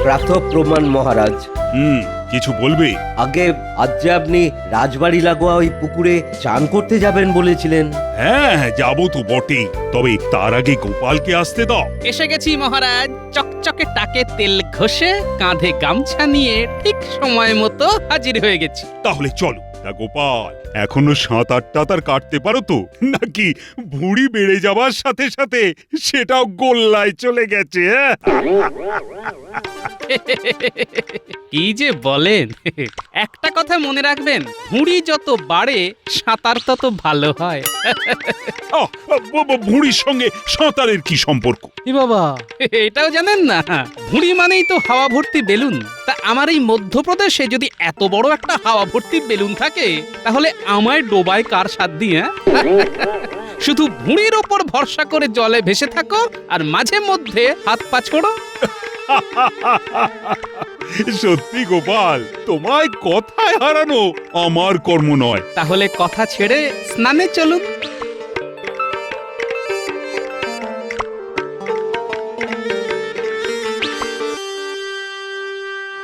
প্রাতঃপ্রমাণ মহারাজ। কিছু বলবে? আগে আজ যে আপনি রাজবাড়ি লাগোয়া ওই পুকুরে চান করতে যাবেন বলেছিলেন। হ্যাঁ, যাবো তো বটেই, তবে তার আগে গোপালকে আসতে দাও। এসে গেছি মহারাজ, চকচকে টাকে তেল ঘষে কাঁধে গামছা নিয়ে ঠিক সময় মতো হাজির হয়ে গেছি। তাহলে চলো। তা গোপাল, এখনো সাঁতার টাতার কাটতে পারো তো, নাকি ভুঁড়ি বেড়ে যাওয়ার সাথে সাথে সেটাও গোল্লায় চলে গেছে? কি যে বলেন! একটা কথা মনে রাখবেন, ভুঁড়ি যত বাড়ে সাঁতার তত ভালো হয়। ভুঁড়ির সঙ্গে সাঁতারের কি সম্পর্ক? এ বাবা, এটাও জানেন না? ভুঁড়ি মানেই তো হাওয়া ভর্তি বেলুন। তা আমার এই মধ্যপ্রদেশে যদি এত বড় একটা হাওয়া ভর্তি বেলুন থাকে, তাহলে আমায় ডোবায় কার সাথ দিয়ে? শুধু ভুঁড়ির ওপর ভরসা করে জলে ভেসে থাকো আর মাঝে মধ্যে হাত পা ছোড়ো। সত্যি গোপাল, তোমায় কথায় হারানো আমার কর্ম নয়। তাহলে কথা ছেড়ে স্নানে চলুন।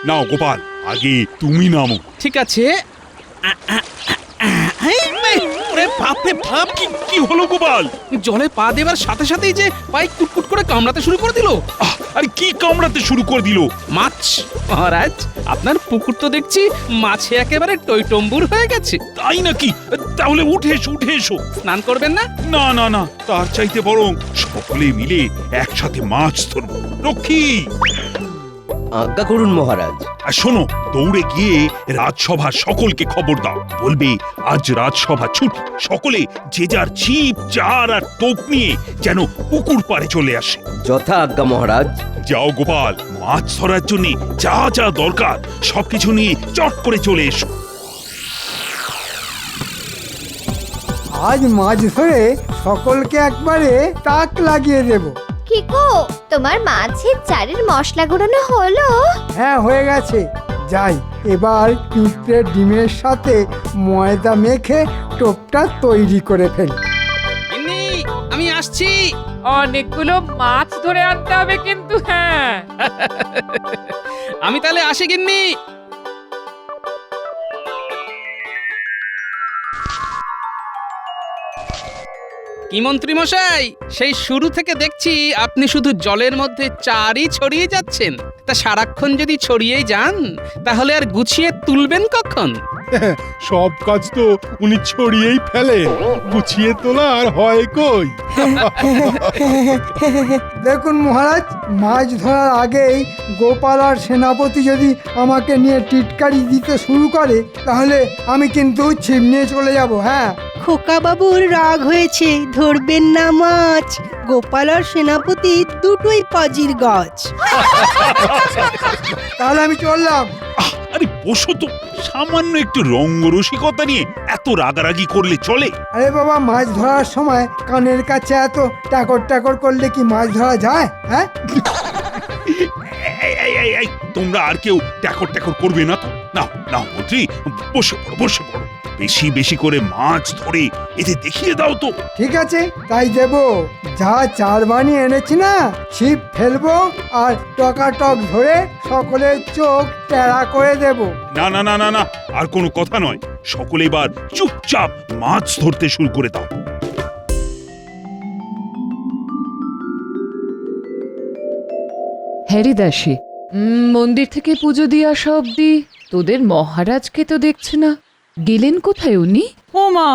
নাও গোপাল, আগে তুমি নামো। ঠিক আছে। ওরে বাপরে বাপ! কি হলো গোপাল? জলে পা দেবার সাথে সাথেই যে পায়ে কুটকুট করে কামড়াতে শুরু করে দিল। আরে কি কামড়াতে শুরু করে দিল? মাছ! মহারাজ, আপনার পুকুর তো দেখছি মাছে একেবারে টইটম্বুর হয়ে গেছে। তাই নাকি? তাহলে উঠে এসো, উঠে এসো। স্নান করবেন না? না না না, তার চাইতে বরং সকলে মিলে একসাথে মাছ ধরবো। রক্ষী, আজ্ঞা করুন মহারাজ। আর শোনো, দৌড়ে গিয়ে রাজসভার সকলকে খবর দাও। বলবে আজ রাজসভা ছুটি, সকলে যে যার ছিপ চার আর টোপ নিয়ে যেন পুকুর পাড়ে চলে আসে। যথা আজ্ঞা মহারাজ। যাও গোপাল, মাছ ধরার জন্য যা যা দরকার সবকিছু নিয়ে চট করে চলে এসো। আজ মাছ ধরে সকলকে একবারে তাক লাগিয়ে দেব। কিকো, তোমার মাছের চারের মশলা গুঁড়োনো হলো? হ্যাঁ, হয়ে গেছে। যাই, এবার পিঁপড়ের ডিমের সাথে ময়দা মেখে টোপটা তৈরি করে ফেলি। গিন্নি, আমি আসছি। অনেকগুলো মাছ ধরে আনতে হবে কিন্তু। হ্যাঁ, আমি তাহলে আসি গিন্নি। কি মন্ত্রী মশাই, সেই শুরু থেকে দেখছি আপনি শুধু জলের মধ্যে চারই ছড়িয়ে যাচ্ছেন। তা সারাক্ষণ যদি ছড়িয়েই যান, তাহলে আর গুছিয়ে তুলবেন কখন? সব কাজ তো উনি ছড়িয়েই ফেলেন, গুছিয়ে তোলা আর হয় কই? দেখুন মহারাজ, মাছ ধরার আগেই গোপাল আর সেনাপতি যদি আমাকে নিয়ে টিটকারি দিতে শুরু করে, তাহলে আমি কিন্তু ছিপ নিয়ে চলে যাব। হ্যাঁ, খোকা বাবুর রাগ হয়েছে, ধরবেন না মাছ। গোপাল আর সেনাপতি দুটোই পাজির গাছ। তাহলে আমি চললাম। আরে বসো তো, সামান্য একটু রঙ্গরসিকতা নিয়ে এত রাগারাগি করলে চলে? আরে বাবা, মাছ ধরার সময় কানের কাছে এত টাকর টাকর করলে কি মাছ ধরা যায়? হ্যাঁ, এই, তোমরা আর কেউ ট্যাকর ট্যাকর করবে না তো? না না মন্ত্রী, বসে পড়ো, বসে পড়ো। বেশি বেশি করে মাছ ধরে এতে দেখিয়ে দাও তো। ঠিক আছে, তাই দেব। যা চার বানিয়ে এনেছি না, ছিপ ফেলবো আর টকাটক ধরে সকলের চোখ টেরা করে দেব। না না না না না, আর কোনো কথা নয়। সকলে এবার চুপচাপ মাছ ধরতে শুরু করে দাও। হ্যারিদাসী, মন্দির থেকে পুজো দিয়ে আসা অব্দি তোদের মহারাজকে তো দেখছে না। গেলেন কোথায় উনি? ও মা,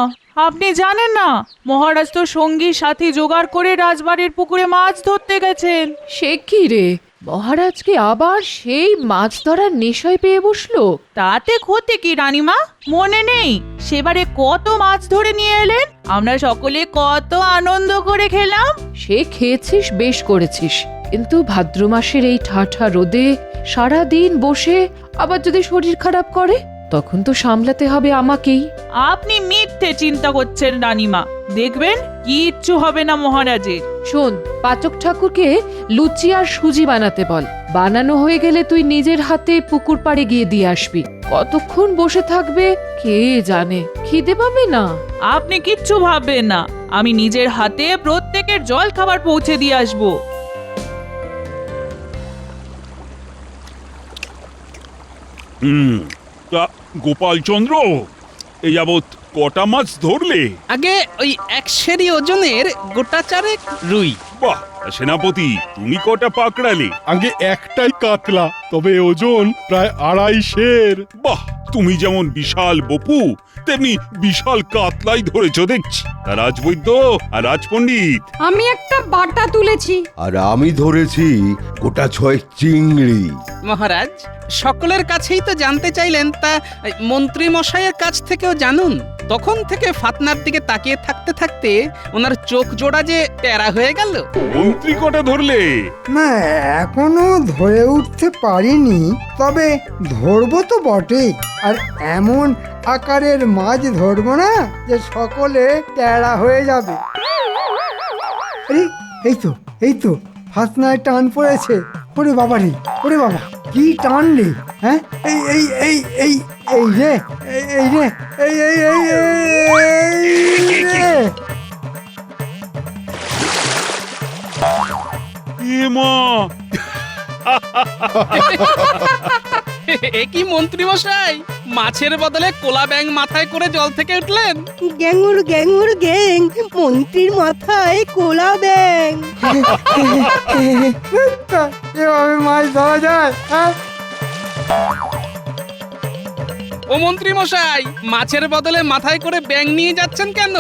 আপনি জানেন না, মহারাজ তো সঙ্গী সাথী জোগাড় করে রাজবাড়ির পুকুরে মাছ ধরতে গেছেন। সে কি রে, মহারাজকে আবার সেই মাছ ধরার নেশায় পেয়ে বসলো? তাতে ক্ষতি কি রানীমা? মনে নেই সেবারে কত মাছ ধরে নিয়ে এলেন? আমরা সকলে কত আনন্দ করে খেলাম। সে খেয়েছিস, বেশ করেছিস, কিন্তু ভাদ্র মাসের এই ঠাঠা রোদে সারা দিন বসে আবার যদি শরীর খারাপ করে, তখন তো সামলাতে হবে আমাকেই। আপনি মিথ্যে চিন্তা করছেন রানীমা, দেখবেন কিচ্ছু হবে না মহারাজের। শোন, পাচক ঠাকুরকে লুচি আর সুজি বানাতে বল। বানানো হয়ে গেলে তুই নিজের হাতে পুকুর পাড়ে গিয়ে দিয়ে আসবি। কতক্ষণ বসে থাকবে কে জানে, খিদে পাবে না। আপনি কিচ্ছু ভাববেন না, আমি নিজের হাতে প্রত্যেকের জল খাবার পৌঁছে দিয়ে আসবো। তা গোপাল চন্দ্র, এই যাবৎ কটা মাছ ধরলে? আগে ওই 100 ওজনের গোটা চারেক রুই। বাহ, সেনাপতি তুমি কটা পাকড়ালে? আগে একটাই কাতলা, তবে ওজন প্রায় 250। বাহ, তুমি যেমন বিশাল বপু তেমনি বিশাল কাতলাই ধরেছ দেখছি। তা রাজবৈদ্য আর রাজপণ্ডিত? আমি একটা বাটা তুলেছি। আর আমি ধরেছি গোটা 6 চিংড়ি। মহারাজ, সকলের কাছেই তো জানতে চাইলেন, তা মন্ত্রী মশাইয়ের কাছ থেকেও জানুন। তখন থেকে ফাতনার দিকে তাকিয়ে থাকতে থাকতে ওনার চোখ জোড়া যে টেরা হয়ে গেল। মন্ত্রী কটা ধরলে? না, এখনো ধরে উঠতে পারিনি, তবে ধরবো তো বটেই। আর এমন আকারের মাছ ধরবো না যে সকলে ট্যাড়া হয়ে যাবে। আরে এই তো ফাতনায় টান পড়েছে। ওরে বাবা রে, ওরে বাবা, কি টান রে! হ্যাঁ, এই এই এই এই এই রে, এই রে, এই এই এই এই রে। এ মা! এ কি মন্ত্রী মশাই, মাছের বদলে কোলা ব্যাঙ মাথায় করে জল থেকে উঠলেন? গ্যাঙুর গ্যাঙুর গ্যাং, মন্ত্রীর মাথায় কোলা ব্যাং। এভাবে মাছ ধরা যায়? হ্যাঁ, ও মন্ত্রী মশাই, মাছের বদলে মাথায় করে ব্যাঙ নিয়ে যাচ্ছেন কেন?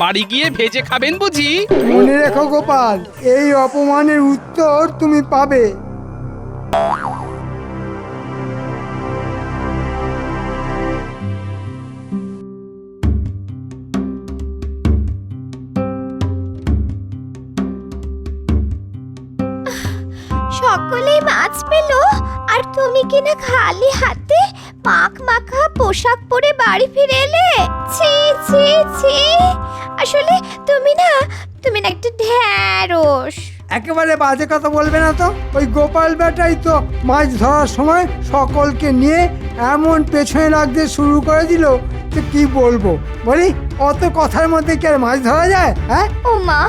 বাড়ি গিয়ে ভেজে খাবেন বুঝি? মনে রেখো গোপাল, এই অপমানের উত্তর তুমি পাবে। সকলেই মাছ পেল, আর তুমি কিনা খালি হাতে পাক মাখা পোশাক পরে বাড়ি ফিরে এলে। ছি ছি ছি, আসলে তুমি না একটা ঢ্যাঁড়স। একেবারে বাজে কথা বলবে না তো। ওই গোপাল বেটাই তো মাছ ধরার সময় সকলকে নিয়ে এমন পেছনে লাগতে শুরু করে দিল যে কি বলবো। বলি, অত কথার মধ্যে কি আর মাছ ধরা যায়? হ্যাঁ, ও মা,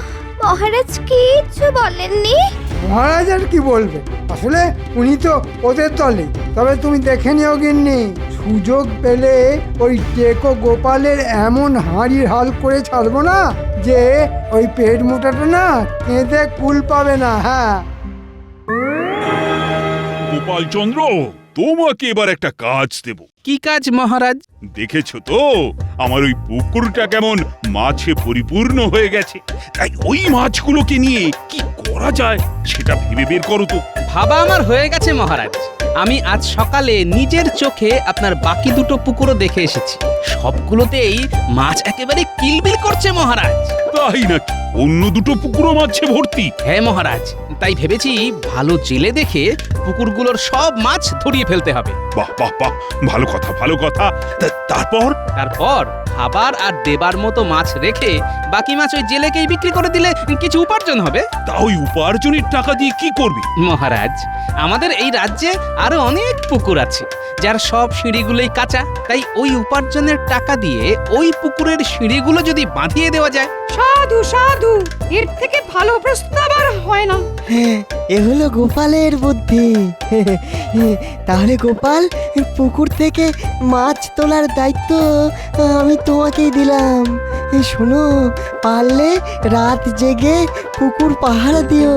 মহারাজ কিচ্ছু বলেননি? মহারাজ আর কি বলবে, আসলে উনি তো ওদের দলে। তবে তুমি দেখে নিও গিন্নি, সুযোগ পেলে ওই টেকো গোপালের এমন হাঁড়ির হাল করে ছাড়বো না যে ওই পেট মোটাটা না কেঁদে কুল পাবে না। হ্যাঁ, গোপাল চন্দ্র, তোমাকে এবার একটা কাজ দেব। কি কাজ মহারাজ? দেখেছো তো আমার ওই পুকুরটা কেমন মাছে পরিপূর্ণ হয়ে গেছে। তাই ওই মাছগুলোকে নিয়ে কি করা যায় সেটা ভেবে বের করো তো। ভাবা আমার হয়ে গেছে মহারাজ। আমি আজ সকালে নিজের চোখে আপনার বাকি দুটো পুকুরও দেখে এসেছি। সবগুলোতেই মাছ একেবারে কিলবিল করছে মহারাজ। তাই নাকি? অন্য দুটো পুকুরও মাছে ভর্তি? হ্যাঁ মহারাজ, তাই ভেবেছি ভালো জেলে দেখে পুকুরগুলোর সব মাছ ধরিয়ে ফেলতে হবে। বাহ বাহ বাহ, ভালো কথা ভালো কথা। তারপর? তারপর খাবার আর দেবার মতো মাছ রেখে বাকি মাছ ওই জেলেকেই বিক্রি করে দিলে কিছু উপার্জন হবে। তা ওই উপার্জনের টাকা দিয়ে কি করবি? মহারাজ, আমাদের এই রাজ্যে আরো অনেক পুকুর আছে যার সব সিঁড়িগুলোই কাঁচা। তাই ওই উপার্জনের টাকা দিয়ে ওই পুকুরের সিঁড়িগুলো যদি বাঁধিয়ে দেওয়া যায়। সাধু সাধু, এর থেকে ভালো প্রস্তাব আর হয় না। এ হলো গোপালের বুদ্ধি। তাহলে গোপাল, পুকুর থেকে মাছ তোলার দায়িত্ব আমি তোমাকেই দিলাম। শোনো, পারলে রাত জেগে পুকুর পাহারা দিও।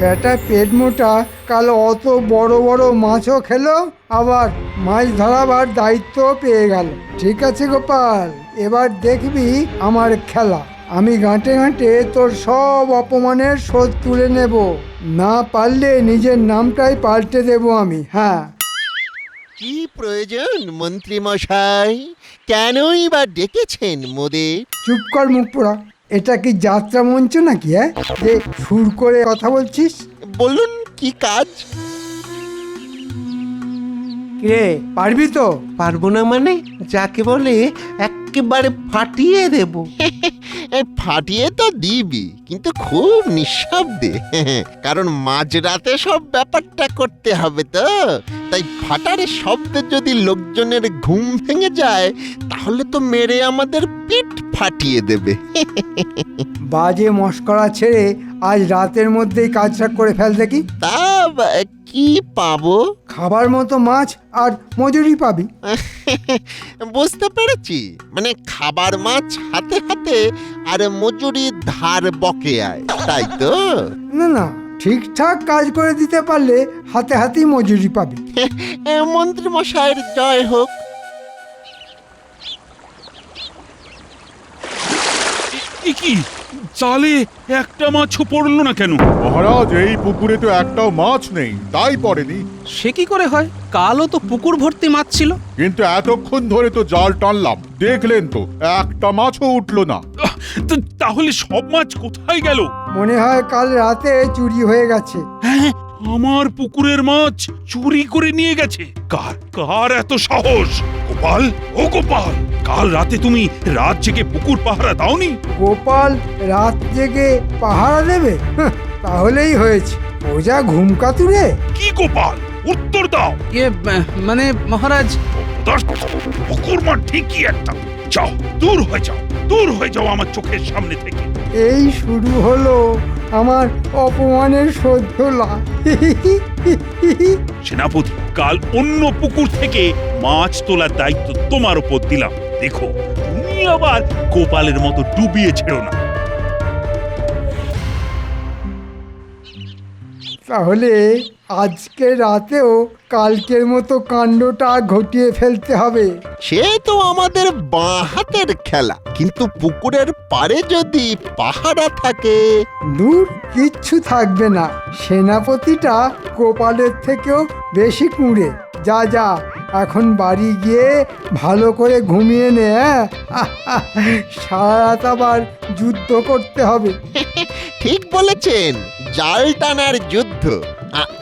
বেটা পেট মোটা কাল অত বড় বড় মাছও খেলো, আবার মাছ ধরাবার দায়িত্ব পেয়ে গেল। ঠিক আছে গোপাল, এবার দেখবি আমার খেলা। আমি গাঁটে গাঁটে তোর সব অপমানের শোধ তুলে নেব। না পারলে নিজের নামটাই পাল্টে দেব আমি। হ্যাঁ, কি প্রয়োজন মন্ত্রী মশাই? কেনই বা ডেকেছেন মোদের? চুপ কর মুখ পোড়া। এটা কি যাত্রা মঞ্চ নাকি? হ্যাঁ, যে সুর করে কথা বলছিস? বলুন কি কাজ? রে, পারবি তো? পারবো না মানে? যাকে বলে একেবারে ফাটিয়ে দেব। ফাটিয়ে তো দিবি, কিন্তু খুব নিঃশব্দে। কারণ মাঝরাতে সব ব্যাপারটা করতে হবে তো। তাই ফাটারে শব্দে যদি লোকজনের ঘুম ভেঙে যায় তাহলে তো মেরে আমাদের পিঠ ফাটিয়ে দেবে। বাজে মস্করা ছেড়ে আজ রাতের মধ্যেই কাজটা করে ফেল দেখি। তা কি পাবো? খাবার মতো মাছ আর মজুরি পাবি। বুঝতে পেরেছি, মানে খাবার মাছ হাতে হাতে আর মজুরি ধার বকেয়ায়, তাই তো? না না, ঠিকঠাক কাজ করে দিতে পারলে হাতে হাতেই মজুরি পাবি। মন্ত্রী মশাইয়ের জয় হোক। এ কি জালে একটা মাছও পড়লো না কেন? মহারাজ, এই পুকুরে তো একটাও মাছ নেই, তাই পড়েনি। সে কি করে হয়? কালও তো পুকুর ভর্তি মাছ ছিল। কিন্তু এতক্ষণ ধরে তো জাল টানলাম, দেখলেন তো একটা মাছও উঠলো না। তাহলে সব মাছ কোথায় গেল? মনে হয় কাল রাতে চুরি হয়ে গেছে। হ্যাঁ, আমার পুকুরের মাছ চুরি করে নিয়ে গেছে। কার কার এত সাহস? গোপাল, ও গোপাল, কাল রাতে তুমি রাত জেগে পুকুর পাহারা দাওনি? গোপাল রাত জেগে পাহারা দেবে? হাহ, তাহলেই হয়েছে। ও যা ঘুমকাতুরে। কি গোপাল, উত্তর দাও। মানে মহারাজ, পুকুর মাঠ ঠিকই একটা। যাও, দূর হয়ে যাও, দূর হয়ে যাও আমার চোখের সামনে থেকে। এই শুরু হলো আমার অপমানের সহ্যলা। সেনাপতি, কাল অন্য পুকুর থেকে মাছ তোলার দায়িত্ব তোমার উপর দিলাম। দেখো, তুমি আবার গোপালের মতো ডুবিয়ে ছেড়ো না। তাহলে আজকে রাতেও কালকের মতো কাণ্ডটা ঘটিয়ে ফেলতে হবে। সে তো আমাদের বাঁ হাতের খেলা, কিন্তু পুকুরের পাড়ে যদি পাহারা থাকে। দূর, কিচ্ছু থাকবে না। সেনাপতিটা গোপালের থেকেও বেশি কুঁড়ে। যা যা, এখন বাড়ি গিয়ে ভালো করে ঘুমিয়ে নে। হ্যাঁ, সারা রাত আবার যুদ্ধ করতে হবে। ঠিক বলেছেন, জাল টানার যুদ্ধ।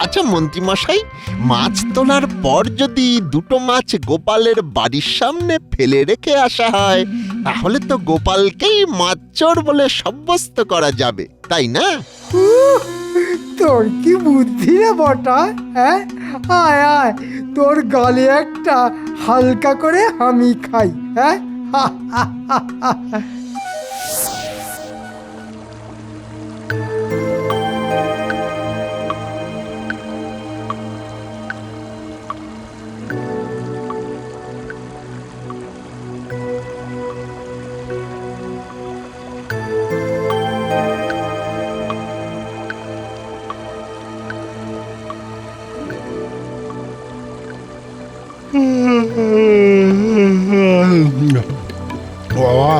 আচ্ছা মন্ত্রী মশাই, মাছ তোলার পর যদি দুটো মাছ গোপালের বাড়ির সামনে ফেলে রেখে আসা হয়, তাহলে তো গোপালকেই মাছ চোর বলে সাব্যস্ত করা যাবে, তাই না? তোর কি বুদ্ধি রে বটা! হ্যাঁ, আয় আয়, তোর গালে একটা হালকা করে আমি খাই। হ্যাঁ, বাবা,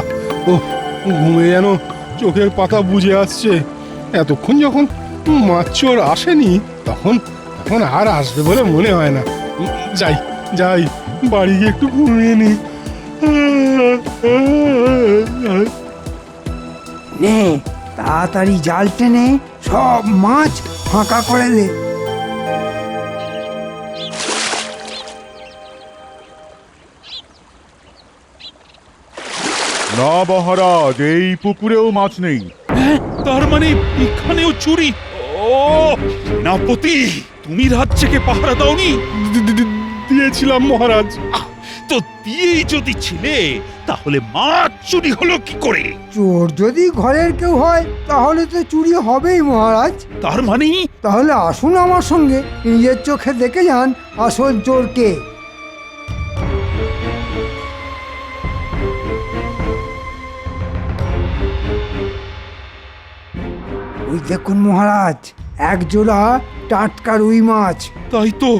ঘুমে যেন চোখের পাতা বুজে আসছে। এতক্ষণ যখন মাছ চোর আসেনি, তখন আর আসবে বলে মনে হয় না। যাই যাই, বাড়ি গিয়ে একটু ঘুমিয়ে নি। নে, তাড়াতাড়ি জাল টেনে সব মাছ ফাঁকা করে দে। না মহারাজ, এই পুকুরেও মাছ নেই। তার মানে এখানেও চুরি? ও সেনাপতি, তুমি রাত জেগে পাহারা দাওনি? দিয়েছিলাম মহারাজ। তো দিয়েই যদি ছিলে, তাহলে মাছ চুরি হলো কি করে? চোর যদি ঘরের কেউ হয়, তাহলে তো চুরি হবেই মহারাজ। তার মানে তাহলে আসুন আমার সঙ্গে, নিজের চোখে দেখে যান আসল চোর কে। ওই দেখুন মহারাজ, এক জোড়া টাটকা রুই মাছ। তাই তো,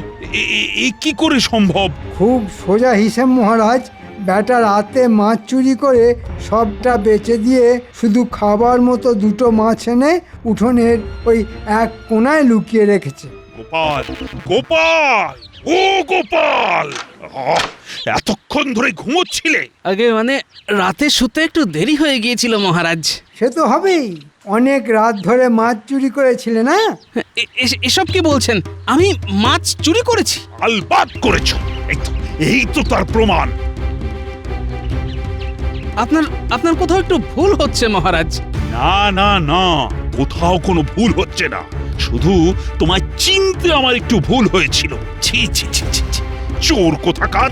এ কি করে সম্ভব? খুব সোজা হিসেব মহারাজ। বেটা রাতে মাছ চুরি করে সবটা বেচে দিয়ে শুধু খাবার মতো দুটো মাছ এনে উঠোনের ওই এক কোনায় লুকিয়ে রেখেছে। গোপাল, গোপাল, ও গোপাল, এতক্ষণ ধরে ঘুমোচ্ছিলে? আগে মানে রাতে শুতে একটু দেরি হয়ে গিয়েছিল মহারাজ। সে তো হবেই, অনেক রাত ধরে মাছ চুরি করেছিলে না? এসব কি বলছেন? আমি মাছ চুরি করেছি? আলবাত করেছো। এই তো তার প্রমাণ। আপনার কোথাও একটু ভুল হচ্ছে মহারাজ। না না না, কোথাও কোনো ভুল হচ্ছে না। শুধু তোমায় চিনতে আমার একটু ভুল হয়েছিল। ছি ছি ছি ছি ছি, চোর কোথাকার!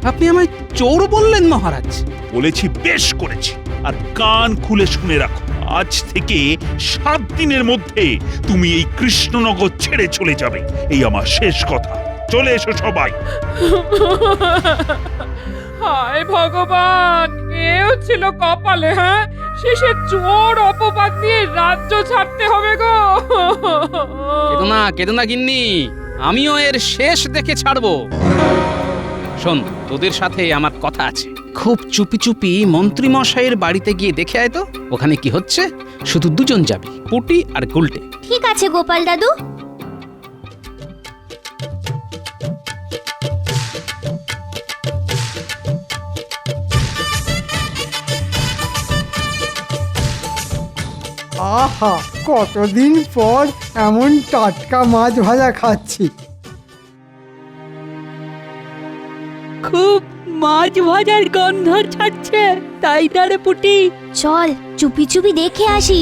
আপনি আমায় চোর বললেন মহারাজ? বলেছি, বেশ করেছি। আর কান খুলে শুনে রাখো, আজ থেকে 7 দিনের মধ্যে তুমি এই কৃষ্ণনগর ছেড়ে চলে যাবে, এই আমার শেষ কথা। চলে এসো সবাই। হায় ভগবান, এও ছিল কপালে, হ্যাঁ? শেষে চোর অপবাদ দিয়ে রাজ্য ছাড়তে হবে গো। কেদো না গিন্নি, আমিও এর শেষ দেখে ছাড়বো। শোন, তোদের সাথে আমার কথা আছে। খুব চুপি চুপি মন্ত্রী মশাইয়ের বাড়িতে গিয়ে দেখে আয় তো ওখানে কি হচ্ছে। শুধু দুজন যাবি, পুটি আর গুলটে। ঠিক আছে গোপাল দাদু। আহা, কতদিন পর এমন টাটকা মাছ ভাজা খাচ্ছি। খুব মাছ ভাজার গন্ধ ছাড়ছে, তাই তারে পুটি। চল চুপি চুপি দেখে আসি।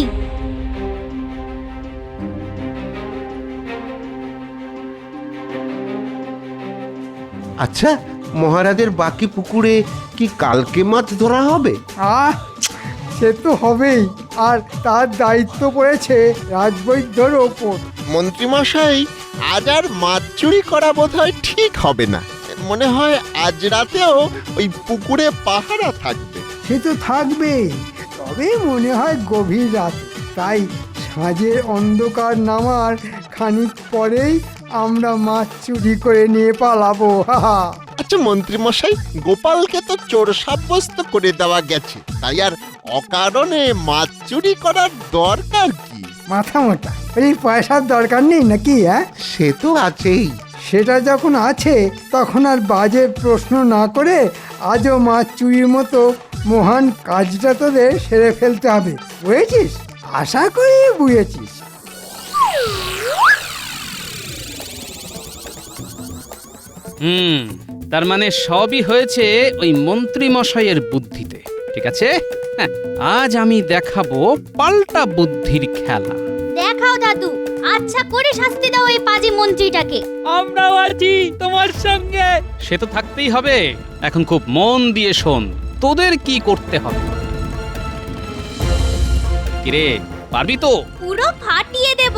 আচ্ছা, মহারাজের বাকি পুকুরে কি কালকে মাছ ধরা হবে? আহ, সে তো হবেই। আর তার দায়িত্ব পড়েছে রাজবৈদ্যর ওপর। মন্ত্রীমশাই, আজ আর মাছ চুরি করা বোধহয় ঠিক হবে না। মনে হয় আজ রাতেও ওই পুকুরে পাহারা থাকবে। সে তো থাকবেই, তবে মনে হয় গভীর রাত। তাই সাঁঝের অন্ধকার নামার খানিক পরেই আমরা মাছ চুরি করে নিয়ে পালাবো। হাহা। আচ্ছা মন্ত্রীমশাই, গোপালকে তো চোর সাব্যস্ত করে দেওয়া গেছে, তাই আর অকারণে মাছ চুরি করার দরকার কি? মাথা মোটা, এই পয়সার দরকার নেই নাকি? হ্যাঁ, সে তো আছেই। সেটা যখন আছে তখন আর বাজে প্রশ্ন না করে আজও মাছ চুরির মতো মহান কাজটা তোদের সেরে ফেলতে হবে, বুঝেছিস? আশা করি বুঝেছিস। তার মানে সবই হয়েছে ওই মন্ত্রী মশাইয়ের বুদ্ধিতে। ঠিক আছে, হ্যাঁ, আজ আমি দেখাবো পাল্টা বুদ্ধির খেলা। দেখাও দাদু, আচ্ছা করে শাস্তি দাও এই পাজি মন্ত্রীটাকে। আমরাও আছি তোমার সঙ্গে। সে তো থাকতেই হবে। এখন খুব মন দিয়ে শোন, তোদের কি করতে হবে। কিরে, পারবি তো? পুরো ফাটিয়ে দেব।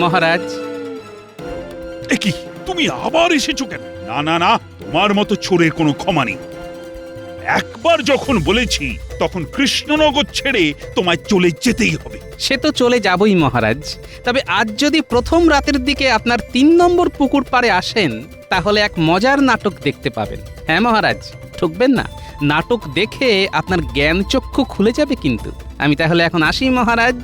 মহারাজ, এ কি, তুমি আবার এসেছো কেন? না না না, তোমার মতো চোরের কোনো ক্ষমা নেই। একবার যখন বলেছি তখন কৃষ্ণনগর ছেড়ে তোমায় চলে যেতেই হবে। সে তো চলে যাবই মহারাজ। তবে আজ যদি প্রথম রাতের দিকে আপনার 3 নম্বর পুকুর পাড়ে আসেন, তাহলে এক মজার নাটক দেখতে পাবেন। হ্যাঁ মহারাজ, ঠকবেন না। নাটক দেখে আপনার জ্ঞান চক্ষু খুলে যাবে কিন্তু। আমি তাহলে এখন আসি মহারাজ।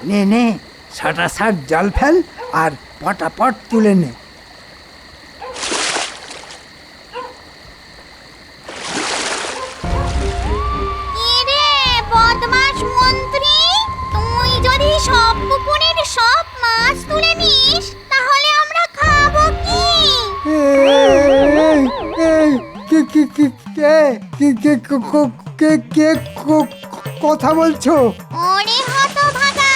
নে নে, সাটাসাট জাল ফেল আর পটাপট তুলে নে। এরে বদমাশ মন্ত্রী, তুই যদি সব পুকুরের সব মাছ তুলে নিস তাহলে আমরা খাবো কি? এই, এই, কে কে কে কে কে কে কে কে কথা বলছো? ওরে হতভাগা,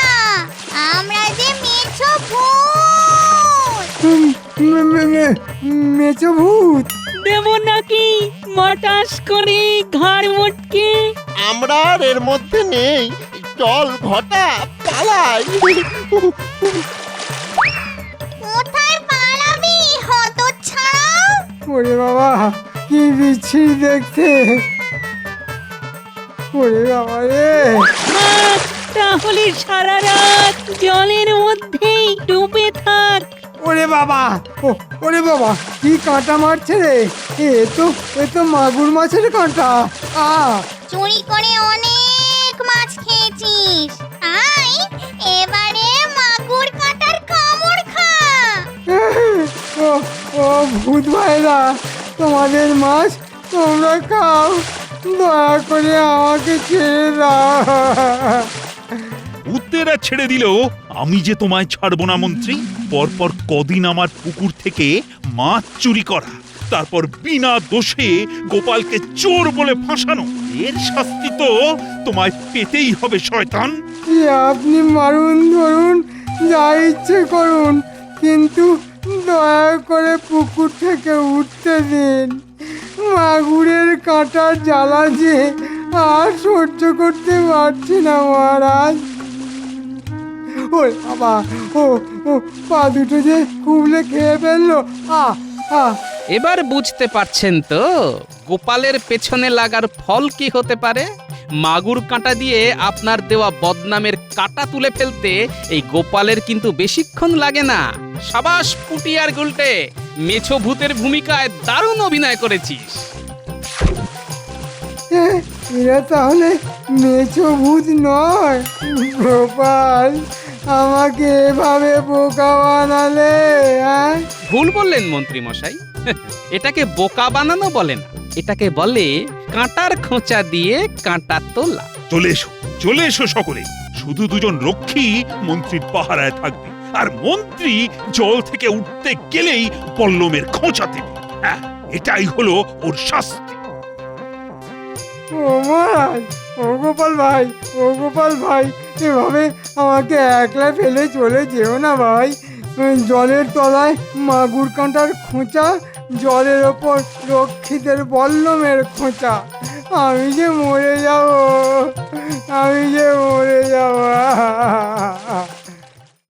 আমরা যে মেছো ভূত। মেচো ভূত? দেব নাকি মটাস করে ঘাড় মোটকে? আমরা আর এর মধ্যে নেই। চল ঘটা, পালাই। কোথায় পালাবি হতচ্ছাড়া? ওরে বাবা, কি বিচ্ছিরি দেখতে। ওরে বাবা রে। তাহলে সারা রাত জলের মধ্যেই ডুবে থাক। ওরে বাবা, ওরে বাবা, কি কাঁটা মারছে রে। এ তো মাগুর মাছের কাঁটা। চুরি করে অনেক মাছ খেয়েছিস, তাই এবারে মাগুর কাটার কামড় খা। ও ভূত ভাইরা, তোমাদের মাছ তোমরা খাও, দয়া করে আমাকে ছেড়ে দাও। ভূতেরা ছেড়ে দিলেও আমি যে তোমায় ছাড়বো না মন্ত্রী। পরপর কদিন আমার পুকুর থেকে মাছ চুরি করা তারপর বিনা দোষে গোপালকে চোর বলে ফাঁসানো, এর শাস্তি তো তোমায় পেতেই হবে শয়তান। আপনি মারুন ধরুন যা ইচ্ছে করুন, কিন্তু দয়া করে পুকুর থেকে উঠতে দিন। মাগুরের কাঁটার জ্বালা যে আর সহ্য করতে পারছি না মহারাজ। ওই বাবা, ও ও পা দুটো যে কুবলে খেয়ে ফেললো। এবার বুঝতে পারছেন তো গোপালের পেছনে লাগার ফল কি হতে পারে? মাগুর কাঁটা দিয়ে আপনার দেওয়া বদনামের কাঁটা তুলে ফেলতে এই গোপালের কিন্তু বেশিক্ষণ লাগে না। সাবাস পুটি আর গুলটে, মেছো ভূতের ভূমিকায় দারুণ অভিনয় করেছিস। এরা তাহলে মেছো ভূত নয়? গোপাল, আমাকে এভাবে বোকা বানালে? ভুল বললেন মন্ত্রী মশাই, এটাকে বোকা বানানো বলে না, এটাকে বলে কাঁটার খোঁচা দিয়ে কাঁটা তোলা। চলে এসো সকলে। শুধু দুজন রক্ষী মন্ত্রীর পাহারায় থাকবে, আর মন্ত্রী জল থেকে উঠতে গেলেই পল্লমের খোঁচা দেবে। হ্যাঁ, এটাই হলো ওর শাস্তি। ও মহারাজ, ও গোপাল ভাই, ও গোপাল ভাই, এভাবে আমাকে একলা ফেলে চলে যেও না ভাই। জলের তলায় মাগুর কাঁটার খোঁচা, জলের ওপর রক্ষীদের বল্লমের খোঁচা। আমি যে মরে যাব, আমি যে মরে যাব।